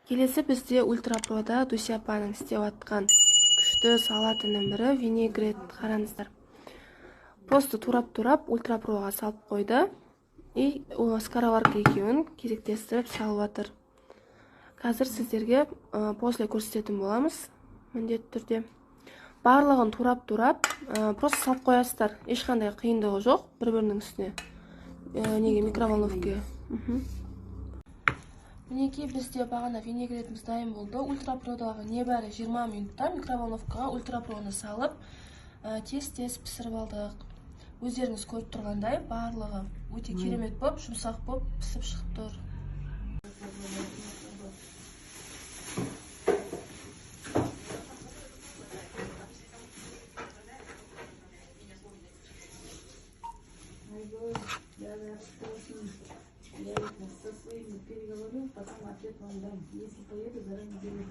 Келесі бізде ультрапрода Дуся апаның істеп атқан күшті салатының бірі винегрет. Қараңыздар. Просто турап ультрапроға салып қойды. И скороварка екеуін кезектестіріп салып жатыр. Қазір сіздерге после көрсететін боламыз. Міндетті түрде. Барлығын турап просто салып қоясыздар. Ешқандай қиындығы жоқ бір-бірінің үстіне. Неге микроволновкаға. Мінекей бізде бағана винегретіміз дайын болды. Ультрапродағы небәрі 20 минутта микроволновкаға ультрапроны салып, тез-тез пісіріп алдық. Өздеріңіз көріп тұрғандай, барлығы өте керемет болып, жұмсақ болып пісіп шығып тұр. Я со своими переговорю, потом ответ вам дам. Если поеду, заранее беру.